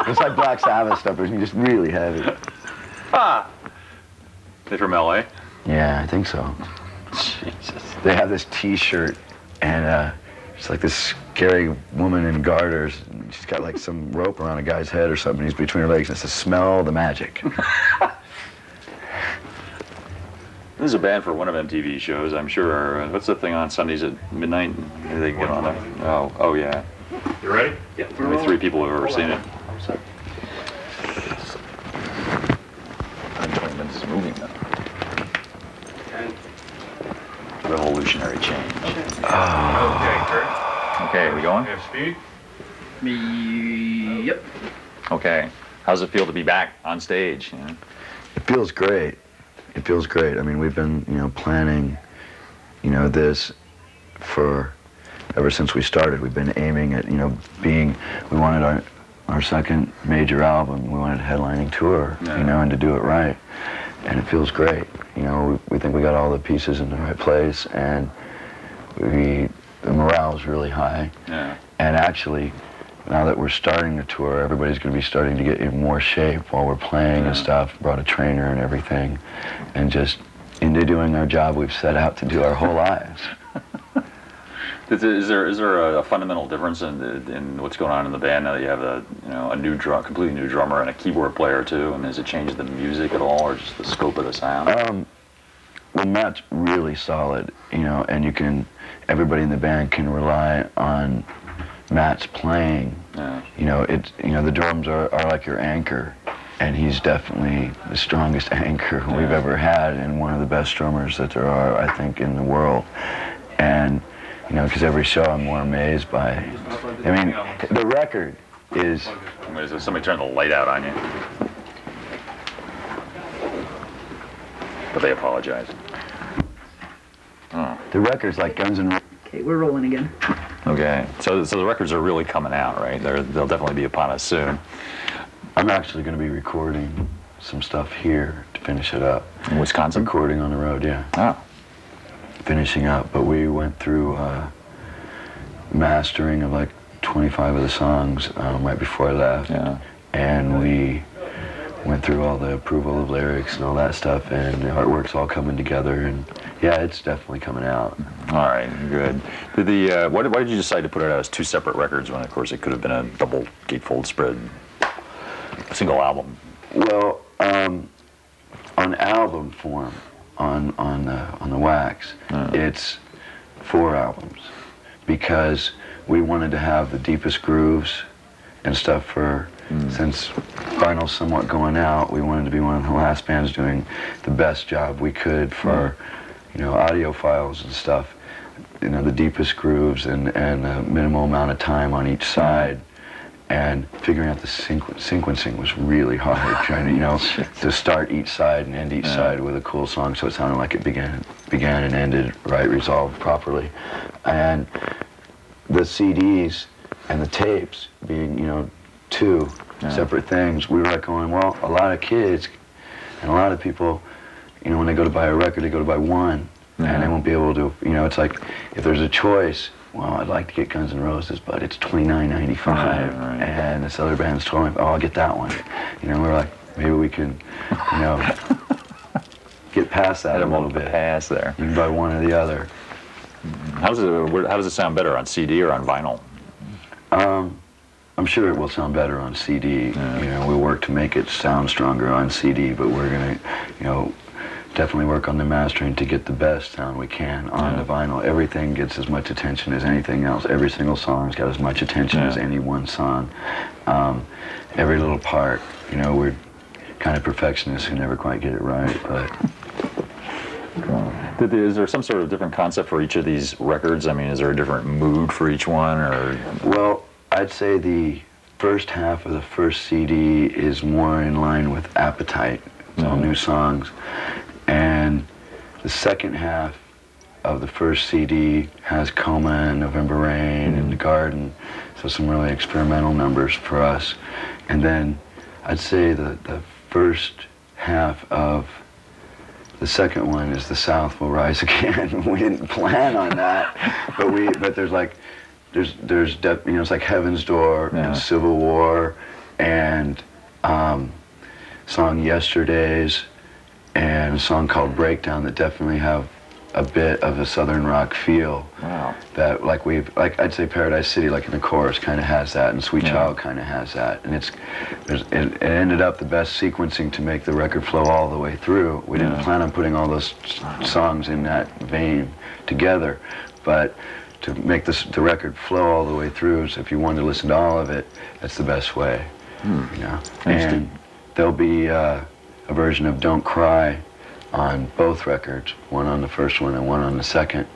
It's like Black Sabbath stuff, but just really heavy. Ah! They from LA? Yeah, I think so. Jesus. They have this T-shirt, and it's like this scary woman in garters. And she's got like some rope around a guy's head or something. He's between her legs, and it says, "Smell the magic." This is a band for one of MTV shows, I'm sure. What's the thing on Sundays at midnight? Maybe they can get on it. Oh yeah. You ready? Yeah. Only 3 people have ever seen it. 20 minutes is moving though. Revolutionary change. Okay, Kurt. Okay, are we going? We have speed? Yep. Okay. How's it feel to be back on stage? You know? It feels great. It feels great. I mean, we've been, planning, this for ever since we started. We've been aiming at, we wanted our second major album. We wanted a headlining tour, and to do it right. And it feels great. We think we got all the pieces in the right place, and the morale is really high. Yeah. And actually, now that we're starting the tour, everybody's going to be starting to get in more shape while we're playing and stuff. Brought a trainer and everything, and just into doing our job we've set out to do our whole lives. Is there a fundamental difference in what's going on in the band now that you have a completely new drummer and a keyboard player too? I mean, has it changed the music at all, or just the scope of the sound? Well, Matt's really solid, and everybody in the band can rely on Matt's playing. Yeah. The drums are like your anchor, and he's definitely the strongest anchor we've ever had, and one of the best drummers that there are, I think, in the world. And because every show I'm more amazed by. I mean, the record is. Somebody turn the light out on you. But they apologize. Oh. The record's like Guns N' Roses. Okay, we're rolling again. Okay, so the records are really coming out, right? They'll definitely be upon us soon. I'm actually going to be recording some stuff here to finish it up. In Wisconsin? Recording on the road, yeah. Oh. Finishing up, but we went through mastering of like 25 of the songs right before I left. Yeah. And we went through all the approval of lyrics and all that stuff, and the artwork's all coming together, and yeah, it's definitely coming out. All right, good. Why did you decide to put it out as 2 separate records when, of course, it could have been a double gatefold spread, single album? Well, on album form, on the wax, it's 4 albums, because we wanted to have the deepest grooves and stuff for. Since vinyl's somewhat going out, we wanted to be one of the last bands doing the best job we could for, audio files and stuff. The deepest grooves and a minimal amount of time on each side. And figuring out the sequencing was really hard, trying to, to start each side and end each side with a cool song so it sounded like it began and ended right, resolved properly. And the CDs and the tapes being, 2 separate things, we were like going, well, a lot of kids and a lot of people, when they go to buy a record, they go to buy one, and they won't be able to, it's like, if there's a choice, well, I'd like to get Guns N' Roses, but it's $29.95, right. and this other band's $20. Oh, I'll get that one. We're like, maybe we can, get past that a little bit. Pass there. You can buy one or the other. How does it sound better on CD or on vinyl? I'm sure it will sound better on CD. We work to make it sound stronger on CD, but we're gonna, definitely work on the mastering to get the best sound we can on the vinyl. Everything gets as much attention as anything else. Every single song's got as much attention as any one song. Every little part, we're kind of perfectionists who never quite get it right, but. Is there some sort of different concept for each of these records? I mean, is there a different mood for each one, or? Well, I'd say the first half of the first CD is more in line with Appetite. It's all new songs. And the second half of the first CD has Coma and November Rain and The Garden. So some really experimental numbers for us. And then I'd say the first half of the second one is The South Will Rise Again. We didn't plan on that, but there's it's like Heaven's Door and Civil War and song Yesterdays and a song called Breakdown that definitely have a bit of a southern rock feel. Wow. That like I'd say Paradise City, like in the chorus, kind of has that, and Sweet Child kind of has that, and it ended up the best sequencing to make the record flow all the way through. We didn't plan on putting all those songs in that vein together, but to make the record flow all the way through, so if you wanted to listen to all of it, that's the best way. You know. And there'll be a version of Don't Cry on both records, one on the first one and one on the second.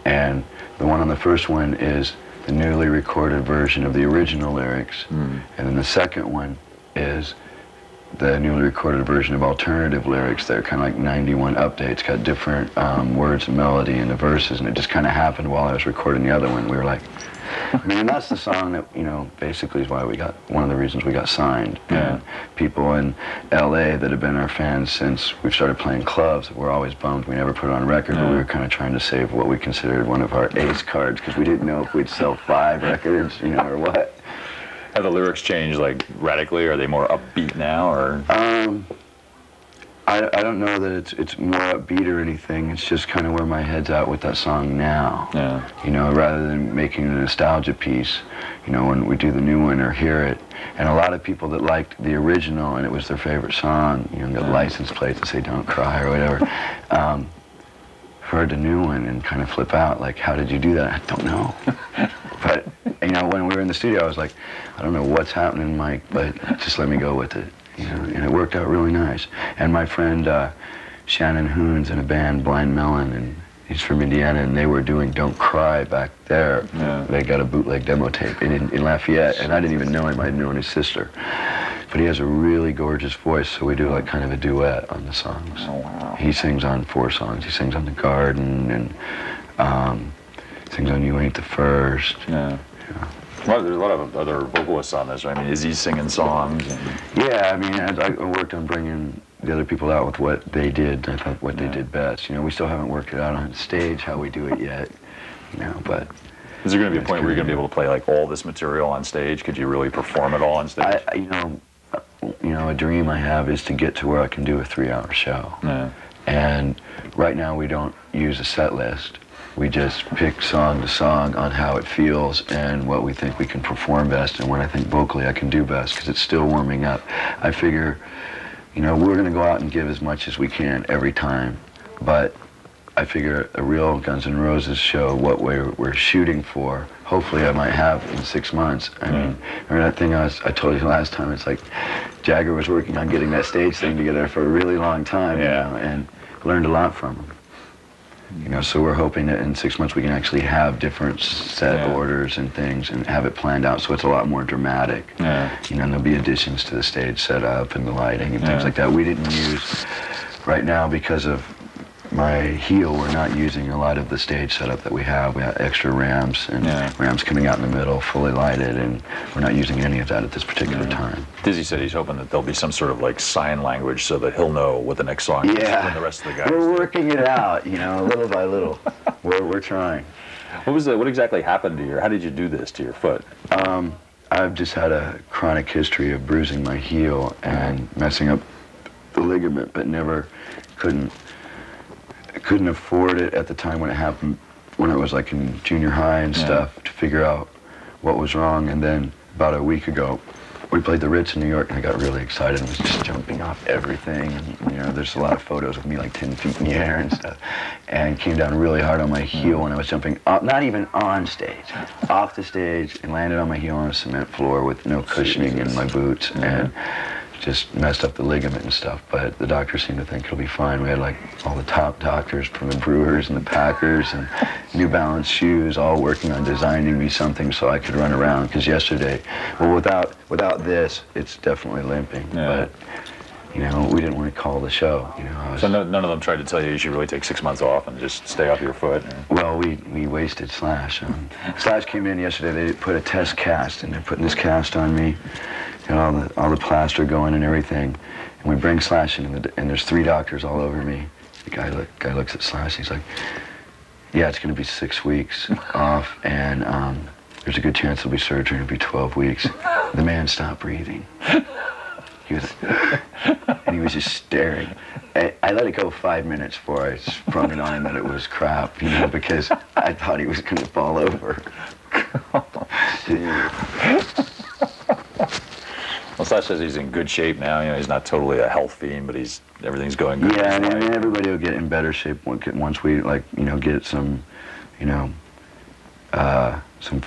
And the one on the first one is the newly recorded version of the original lyrics, and then the second one is the newly recorded version of alternative lyrics. They're kind of like 91 updates, got different words and melody in the verses, and it just kind of happened while I was recording the other one. We were like, I mean, that's the song that, you know, basically is why one of the reasons we got signed. And people in LA that have been our fans since we started playing clubs were always bummed we never put it on record, but we were kind of trying to save what we considered one of our ace cards, because we didn't know if we'd sell 5 records, you know, or what. Have the lyrics changed, like, radically? Are they more upbeat now, or? I don't know that it's more upbeat or anything. It's just kind of where my head's at with that song now. You know, rather than making a nostalgia piece, you know, when we do the new one or hear it. And a lot of people that liked the original and it was their favorite song, you know, got license plates that say Don't Cry or whatever, heard the new one and kind of flip out, like, how did you do that? I don't know. But, you know, when we were in the studio, I was like, I don't know what's happening, Mike, but just let me go with it. You know, and it worked out really nice. And my friend Shannon Hoon's in a band, Blind Melon, and he's from Indiana, and they were doing Don't Cry back there. They got a bootleg demo tape in Lafayette, and I didn't even know him. I'd known his sister. But he has a really gorgeous voice, so we do like kind of a duet on the songs. Oh, wow. He sings on 4 songs. He sings on The Garden, and sings on You Ain't the First. Well, there's a lot of other vocalists on this, right? I mean, is he singing songs? Yeah, I mean, I worked on bringing the other people out with what they did. I thought what they did best. You know, we still haven't worked it out on stage how we do it yet. You know, but is there going to be a point where you're going to be able to play like all this material on stage? Could you really perform it all on stage? You know, a dream I have is to get to where I can do a 3-hour show. And right now we don't use a set list. We just pick song to song on how it feels and what we think we can perform best and what I think vocally I can do best, because it's still warming up. I figure, you know, we're going to go out and give as much as we can every time, but I figure a real Guns N' Roses show, what we're shooting for, hopefully I might have in 6 months. I mean, remember that thing I told you last time? It's like Jagger was working on getting that stage thing together for a really long time, you know, and learned a lot from him. You know, so we're hoping that in 6 months we can actually have different set orders and things and have it planned out so it's a lot more dramatic. You know, and there'll be additions to the stage setup and the lighting and things like that. We didn't use, right now because of my heel, we're not using a lot of the stage setup that we have. We have extra ramps and ramps coming out in the middle, fully lighted, and we're not using any of that at this particular time. Dizzy said he's hoping that there'll be some sort of like sign language so that he'll know what the next song is when the rest of the guys we're working it out, you know, little by little. We're trying. What exactly happened to how did you do this to your foot? I've just had a chronic history of bruising my heel and messing up the ligament, but never couldn't afford it at the time when it happened, when I was like in junior high and stuff, to figure out what was wrong. And then about a week ago, we played the Ritz in New York, and I got really excited and was just jumping off everything. And, you know, there's a lot of photos of me like 10 feet in the air and stuff. And came down really hard on my heel when I was jumping, not even on stage, off the stage, and landed on my heel on a cement floor with no cushioning in my boots. And just messed up the ligament and stuff, but the doctors seemed to think it'll be fine. We had like all the top doctors from the Brewers and the Packers and New Balance shoes all working on designing me something so I could run around, because yesterday, well, without this, it's definitely limping, but you know, we didn't want to call the show, you know. So none of them tried to tell you should really take 6 months off and just stay off your foot? Well, we wasted Slash. Slash came in yesterday, they put a test cast, and they're putting this cast on me. Got all the plaster going and everything, and we bring Slash in, and there's 3 doctors all over me. The guy looks at Slash, he's like, yeah, it's going to be 6 weeks off, and there's a good chance there'll be surgery. It'll be 12 weeks. The man stopped breathing. He was like, and he was just staring. I let it go 5 minutes before I sprung it on him that it was crap, you know, because I thought he was going to fall over. Well, Slash says he's in good shape now. You know, he's not totally a health fiend, but everything's going good. Yeah, and everybody will get in better shape once we, like, you know, get some, you know, some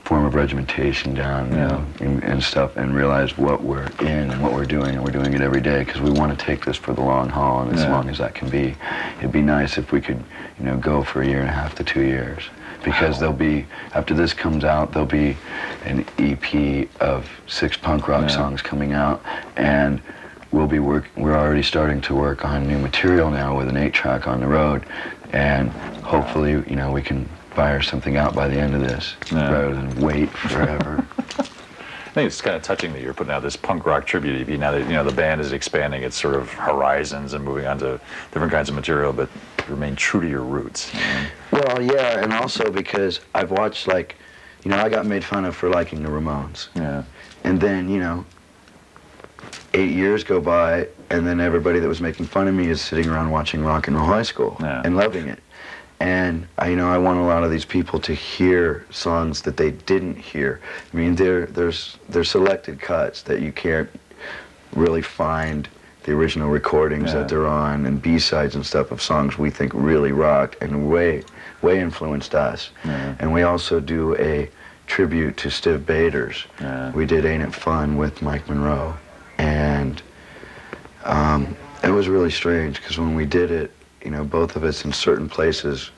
form of regimentation down, you know, and stuff, and realize what we're in and what we're doing, and we're doing it every day because we want to take this for the long haul, and as long as that can be. It'd be nice if we could, you know, go for 1.5 to 2 years, because there'll be, after this comes out, there'll be an EP of 6 punk rock songs coming out, and we're already starting to work on new material now with an 8-track on the road, and hopefully, you know, we can fire something out by the end of this, rather than wait forever. I think it's kind of touching that you're putting out this punk rock tribute EP now that, you know, the band is expanding its sort of horizons and moving on to different kinds of material, but remain true to your roots. You know? Well, yeah, and also because I've watched, like, you know, I got made fun of for liking the Ramones. Yeah. And then, you know, 8 years go by, and then everybody that was making fun of me is sitting around watching Rock and Roll High School and loving it. And you know, I want a lot of these people to hear songs that they didn't hear. I mean, there's selected cuts that you can't really find the original recordings that they're on, and B-sides and stuff of songs we think really rocked and way influenced us. And we also do a tribute to Stiv Bators. We did Ain't It Fun with Mike Monroe, and it was really strange because when we did it, you know, both of us in certain places,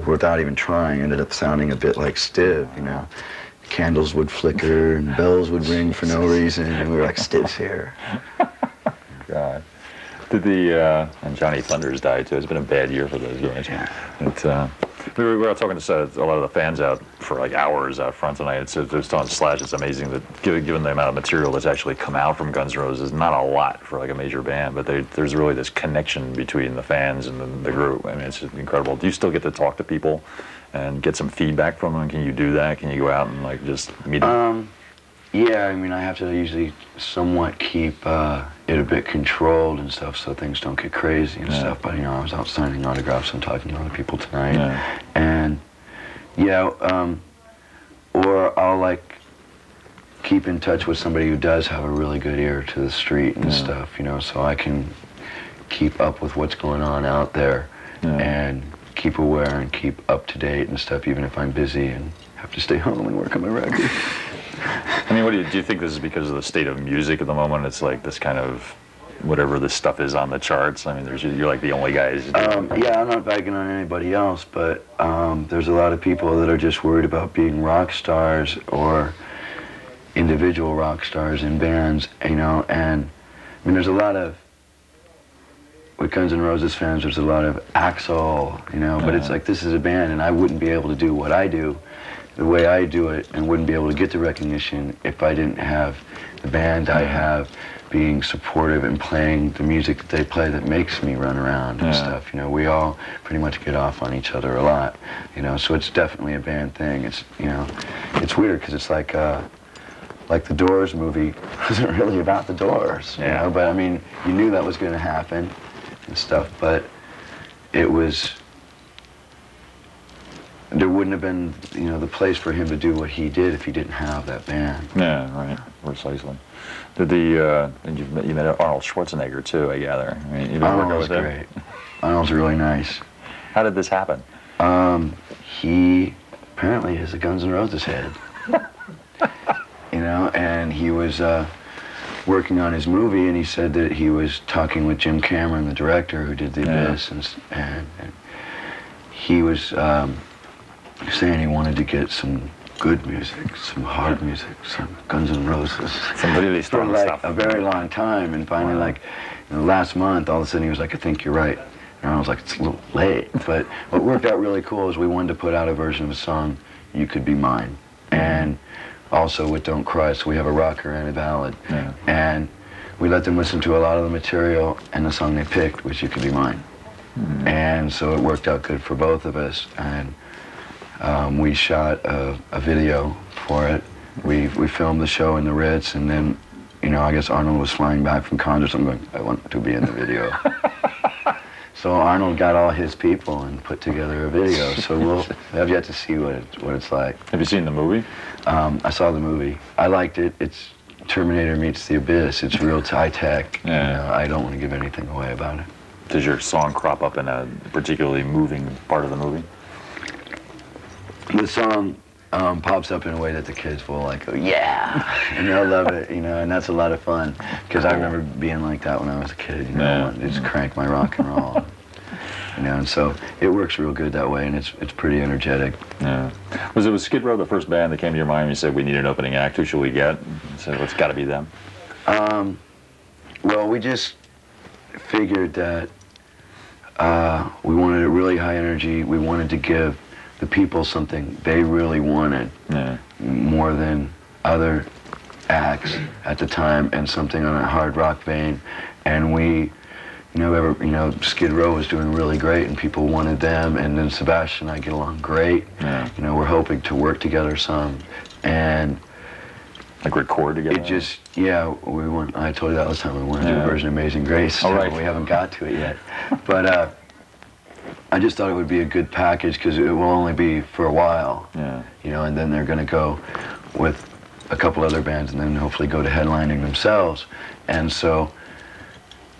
without even trying, ended up sounding a bit like Stiv, you know. Candles would flicker and bells would ring for no reason, and we were like, Stiv's here. God. Did and Johnny Thunders died too. It's been a bad year for those guys. Yeah. We were out talking to a lot of the fans out for like hours out front tonight. It's on Slash. It's amazing that given the amount of material that's actually come out from Guns N' Roses, not a lot for like a major band, but there's really this connection between the fans and the group. I mean, it's incredible. Do you still get to talk to people and get some feedback from them? Can you do that? Can you go out and like just meet them? Yeah, I mean, I have to usually somewhat keep it a bit controlled and stuff so things don't get crazy and stuff, but, you know, I was out signing autographs and talking to other people tonight, and, or I'll, like, keep in touch with somebody who does have a really good ear to the street and stuff, you know, so I can keep up with what's going on out there and keep aware and keep up to date and stuff, even if I'm busy and have to stay home and work on my record. I mean, do you think this is because of the state of music at the moment? It's like this kind of whatever this stuff is on the charts. I mean, you're like the only guys. Yeah, I'm not bagging on anybody else, but there's a lot of people that are just worried about being rock stars or individual rock stars in bands, you know. And I mean, there's a lot of, with Guns N' Roses fans, there's a lot of Axl, you know. But it's like, this is a band, and I wouldn't be able to do what I do the way I do it, and wouldn't be able to get the recognition if I didn't have the band I have being supportive and playing the music that they play that makes me run around and stuff. You know, we all pretty much get off on each other a lot, you know, so it's definitely a band thing. It's, you know, it's weird because it's like the Doors movie wasn't really about the Doors, you know, but I mean, you knew that was going to happen and stuff, but it was, there wouldn't have been, you know, the place for him to do what he did if he didn't have that band. Yeah, right, precisely. Did you met Arnold Schwarzenegger too, I gather. I mean, you Arnold was great. Arnold's really nice. How did this happen? He apparently is a Guns N' Roses head. You know, and he was working on his movie, and he said that he was talking with Jim Cameron, the director who did The Abyss, and he was saying he wanted to get some good music, some hard music, some Guns N' Roses. Some really strong for like stuff. a very long time, and finally, like, you know, last month, all of a sudden he was like, I think you're right. And I was like, it's a little late. But what worked out really cool is we wanted to put out a version of a song, You Could Be Mine. And also with Don't Cry, so we have a rocker and a ballad. And we let them listen to a lot of the material, and the song they picked was You Could Be Mine. And so it worked out good for both of us. And We shot a video for it. We filmed the show in the Ritz, and then, you know, I guess Arnold was flying back from Cannes or something going, I want to be in the video. So Arnold got all his people and put together a video. So we'll have yet to see what it's like. Have you seen the movie? I saw the movie. I liked it. It's Terminator meets the Abyss. It's real high-tech. Yeah. You know, I don't want to give anything away about it. Does your song crop up in a particularly moving part of the movie? The song pops up in a way that the kids will like go, yeah, and they'll love it, you know, and that's a lot of fun, because I remember being like that when I was a kid, you know, I wanted to just crank my rock and roll, you know, and so it works real good that way, and it's pretty energetic. Yeah. Was Skid Row the first band that came to your mind when you said we need an opening act? Who should we get? So it's got to be them. Well, we just figured that we wanted a really high energy. We wanted to give the people something they really wanted, more than other acts at the time, and something on a hard rock vein. And we, Skid Row was doing really great, and people wanted them. And then Sebastian and I get along great. Yeah. You know, we're hoping to work together some, and like record together. it just, we want. I told you that last time. We want to do a version of Amazing Grace. So we haven't got to it yet, but. I just thought it would be a good package because it will only be for a while, you know, and then they're going to go with a couple other bands and then hopefully go to headlining themselves. And so,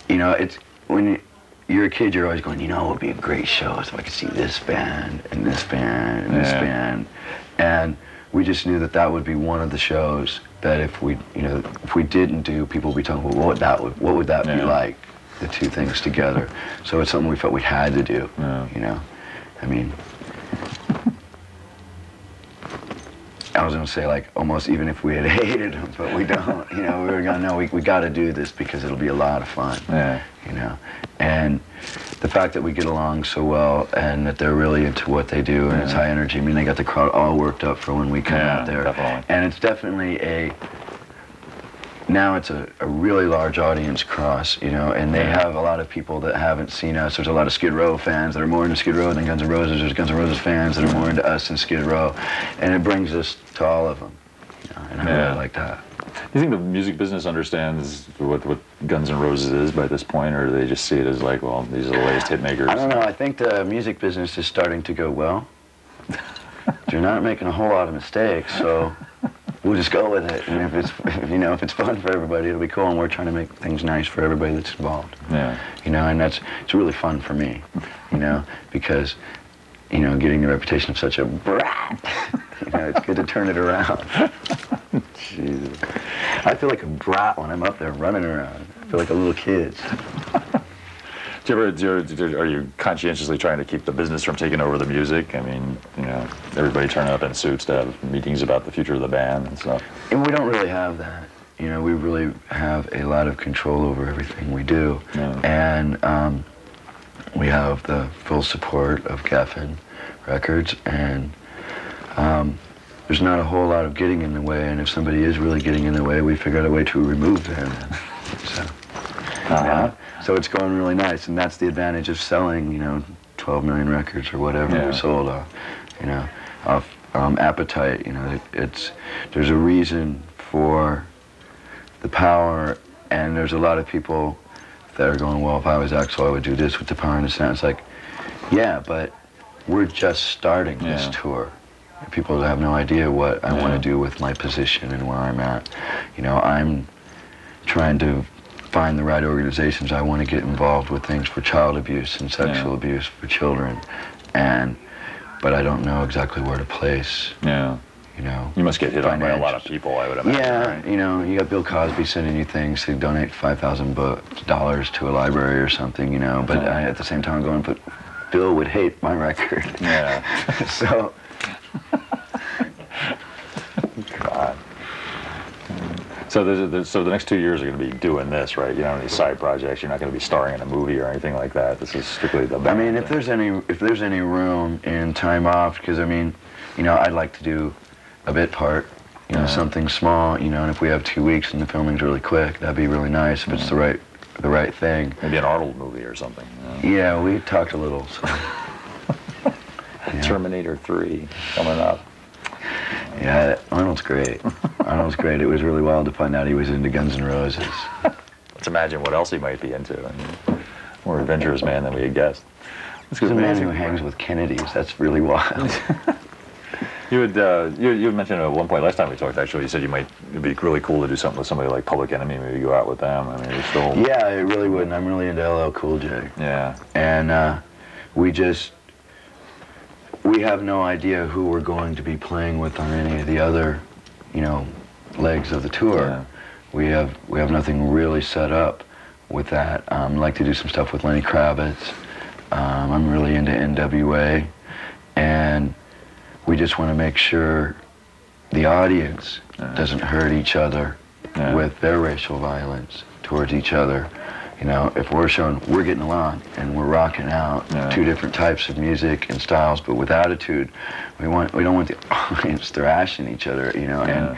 you know, it's when you're a kid, you're always going, you know, it would be a great show if I could see this band and this band and this band. And we just knew that that would be one of the shows that if we didn't do, people would be talking, well, what would that be like? The two things together. So it's something we felt we had to do, you know. I mean, I was going to say, like, almost even if we had hated them, but we don't, you know, we were going to know we got to do this because it'll be a lot of fun, you know. And the fact that we get along so well and that they're really into what they do and it's high energy, I mean, they got the crowd all worked up for when we come out there. Definitely. And it's definitely now it's a really large audience cross, you know, and they have a lot of people that haven't seen us. There's a lot of Skid Row fans that are more into Skid Row than Guns N' Roses. There's Guns N' Roses fans that are more into us than Skid Row. And it brings us to all of them, you know, and I really like that. Do you think the music business understands what Guns N' Roses is by this point, or do they just see it as like, well, these are the latest hit makers? I don't know. I think the music business is starting to go well. You're not making a whole lot of mistakes, so we'll just go with it. And if it's fun for everybody, it'll be cool. And we're trying to make things nice for everybody that's involved. Yeah. You know, and it's really fun for me. You know, because getting the reputation of such a brat. It's good to turn it around. Jesus. I feel like a brat when I'm up there running around. I feel like a little kid. Are you conscientiously trying to keep the business from taking over the music? I mean, everybody turning up in suits to have meetings about the future of the band and stuff. And we don't really have that. You know, we really have a lot of control over everything we do. And we have the full support of Geffen Records, and there's not a whole lot of getting in the way, and if somebody is really getting in the way, we figure out a way to remove them. So, so it's going really nice, and that's the advantage of selling, 12 million records or whatever we sold off Appetite. There's a reason for the power, and there's a lot of people that are going, well, if I was Axl, I would do this with the power and the sound. It's like, yeah, but we're just starting this tour. People have no idea what I want to do with my position and where I'm at. I'm trying to find the right organizations. I want to get involved with things for child abuse and sexual abuse for children, but I don't know exactly where to place. You must get hit on by a lot of people, I would imagine. Yeah, right? You got Bill Cosby sending you things to donate $5,000 to a library or something, but at the same time I'm going, but Bill would hate my record. Yeah. So. God. So the next 2 years are going to be doing this, right? You don't have any side projects. You're not going to be starring in a movie or anything like that. This is strictly the band. I mean, if there's any room in time off, because I'd like to do a bit part, something small, and if we have 2 weeks and the filming's really quick, that'd be really nice if it's the right thing. Maybe an Arnold movie or something. Yeah, we talked a little. So. Terminator 3 coming up. Yeah, Arnold's great. Arnold's great. It was really wild to find out he was into Guns N' Roses. Let's imagine what else he might be into. I mean, more adventurous man than we had guessed. He's a man who hangs with Kennedys. That's really wild. You had mentioned at one point last time we talked. Actually, you said it'd be really cool to do something with somebody like Public Enemy. Maybe go out with them. I mean, you're still. Yeah, it really would. And I'm really into LL Cool J. Yeah. And we have no idea who we're going to be playing with on any of the other, legs of the tour. Yeah. We have nothing really set up with that. I'd like to do some stuff with Lenny Kravitz. I'm really into NWA, and we just want to make sure the audience doesn't hurt each other with their racial violence towards each other. If we're showing we're getting along and we're rocking out two different types of music and styles, but with attitude, we don't want the audience thrashing each other, and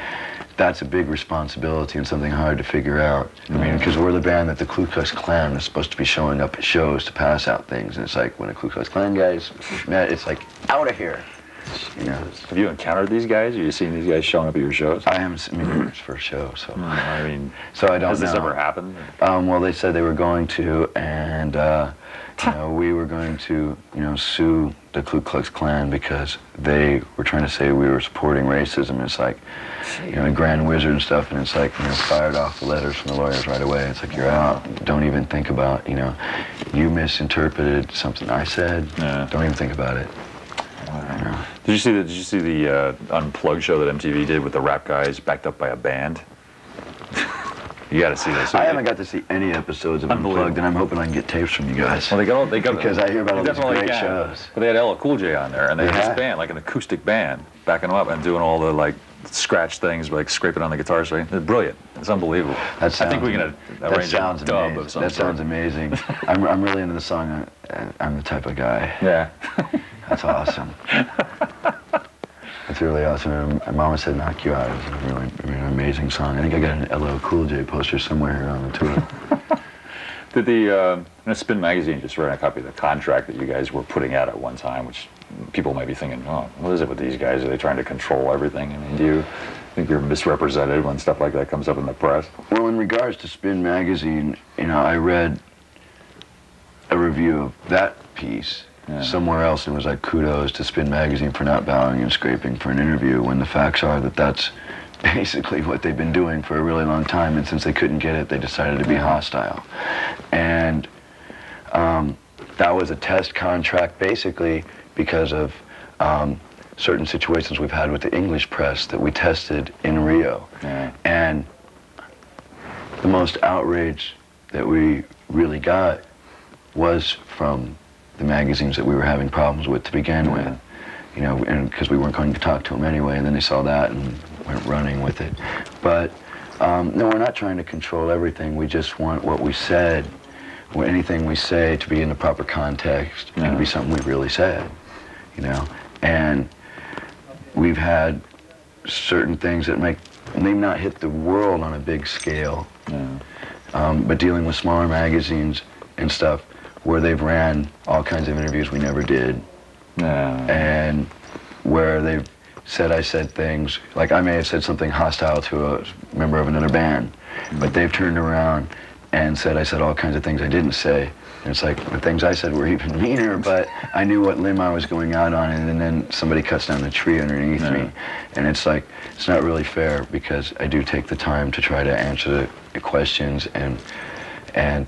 that's a big responsibility and something hard to figure out. I mean, because we're the band that the Ku Klux Klan is supposed to be showing up at shows to pass out things, and it's like when the Ku Klux Klan guys met, it's like out of here. Have you encountered these guys? Have you seen these guys showing up at your shows? I haven't seen it's first show, so. I mean, so I don't know. Has this ever happened? Well, they said they were going to, and we were going to, sue the Ku Klux Klan because they were trying to say we were supporting racism. It's like, Grand Wizard and stuff, and it's like, fired off the letters from the lawyers right away. It's like, you're out. Don't even think about, you misinterpreted something I said. Yeah. Don't even think about it. Did you see the Unplugged show that MTV did with the rap guys backed up by a band? You got to see this. I haven't got to see any episodes of Unplugged, and I'm hoping I can get tapes from you guys. Well, they got because I hear about all these great shows. But they had LL Cool J on there, and they had this band, like an acoustic band, backing them up and doing all the scratch things, like scraping on the guitar string. It's brilliant. It's unbelievable. I think we can arrange a dub of some sort. That sounds amazing. I'm really into the song. I'm the type of guy. Yeah. That's awesome. That's really awesome. Mama Said Knock You Out is a really an amazing song. I think I got an LL Cool J poster somewhere here on the tour. Did the Spin Magazine just ran a copy of the contract that you guys were putting out at one time, which people might be thinking, oh, what is it with these guys? Are they trying to control everything? I mean, do you think you're misrepresented when stuff like that comes up in the press? Well, in regards to Spin Magazine, I read a review of that piece somewhere else, and it was like, kudos to Spin Magazine for not bowing and scraping for an interview, when the facts are that that's basically what they've been doing for a really long time, and since they couldn't get it, they decided to be hostile. And that was a test contract, basically, because of certain situations we've had with the English press that we tested in Rio. And the most outrage that we really got was from the magazines that we were having problems with to begin with, and because we weren't going to talk to them anyway, and then they saw that and went running with it. But no, we're not trying to control everything. We just want what we said, or anything we say, to be in the proper context and to be something we really said, And we've had certain things that may not hit the world on a big scale, but dealing with smaller magazines and stuff, where they've ran all kinds of interviews we never did, and where they've said I said things, like I may have said something hostile to a member of another band, but they've turned around and said I said all kinds of things I didn't say. And it's like, the things I said were even meaner, but I knew what limb I was going out on, and then somebody cuts down the tree underneath me. And it's like, it's not really fair, because I do take the time to try to answer the questions and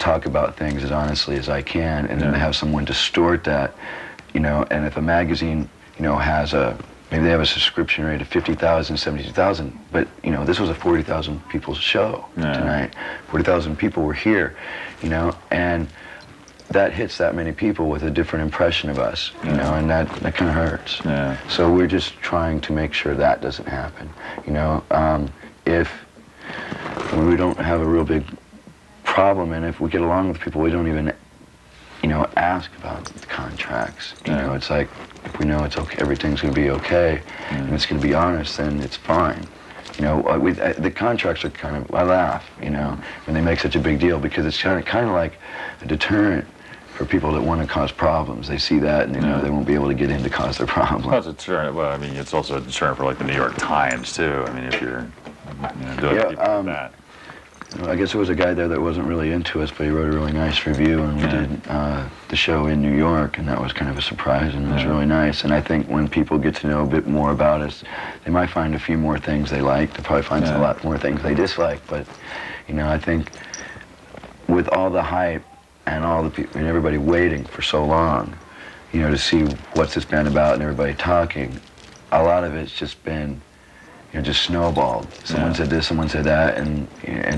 talk about things as honestly as I can, and then to have someone distort that, and if a magazine, maybe they have a subscription rate of 50,000, 72,000, but, this was a 40,000 people show tonight. 40,000 people were here, and that hits that many people with a different impression of us, and that kind of hurts. So we're just trying to make sure that doesn't happen, if we don't have a real big problem, and if we get along with people, we don't even, ask about the contracts. It's like, if we know it's okay, everything's going to be okay, and it's going to be honest, then it's fine. The contracts are kind of, I laugh, when they make such a big deal, because it's kind of like a deterrent for people that want to cause problems. They see that and they know they won't be able to get in to cause their Well, problems. it's a deterrent. Well, I mean, it's also a deterrent for like the New York Times too. I mean, if you're doing people like that. I guess there was a guy there that wasn't really into us, but he wrote a really nice review, and we did the show in New York, and that was kind of a surprise, and it was really nice. And I think when people get to know a bit more about us, they might find a few more things they like. They'll probably find a lot more things they dislike, but, you know, I think with all the hype and all the people and everybody waiting for so long, you know, to see what's this band about and everybody talking, a lot of it's just been, you know, just snowballed. Someone said this, someone said that, and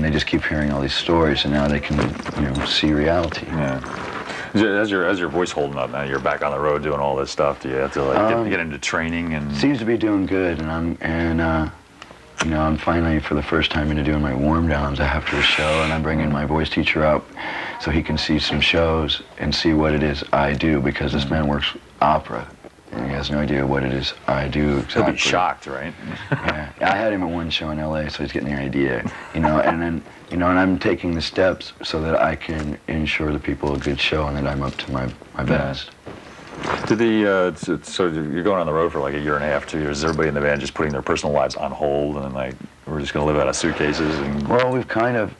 they just keep hearing all these stories, and now they can, you know, see reality. As your voice holding up now, you're back on the road doing all this stuff. Do you have to like get into training and? Seems to be doing good, and you know, I'm finally for the first time into doing my warm downs after a show, and I'm bringing my voice teacher up so he can see some shows and see what it is I do, because this man works opera. And he has no idea what it is I do exactly. He'll be shocked, right? Yeah, I had him at one show in LA, so he's getting the idea, you know, and then, you know, and I'm taking the steps so that I can ensure the people a good show and that I'm up to my best. So you're going on the road for like a year and a half, 2 years. Is everybody in the band just putting their personal lives on hold, and then like, we're just going to live out of suitcases? And... Well, we've kind of,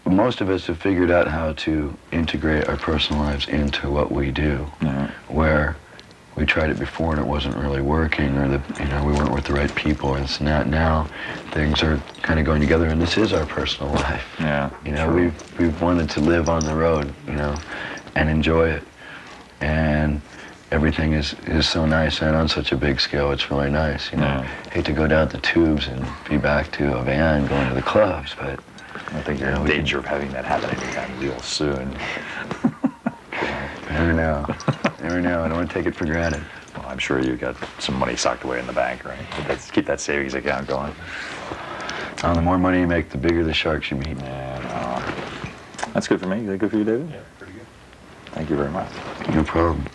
most of us have figured out how to integrate our personal lives into what we do, where we tried it before and it wasn't really working, or you know, we weren't with the right people, and it's not now. Things are kind of going together, and this is our personal life. Yeah. You know, we've wanted to live on the road, you know, and enjoy it, and everything is so nice and on such a big scale. It's really nice, you know. Hate to go down the tubes and be back to a van going to the clubs, but I think you're in danger of having that happen anytime real soon. Never know. Never know. I don't want to take it for granted. Well, I'm sure you got some money socked away in the bank, right? Keep that savings account going. The more money you make, the bigger the sharks you meet. Yeah, no. That's good for me. Is that good for you, David? Yeah, pretty good. Thank you very much. No problem.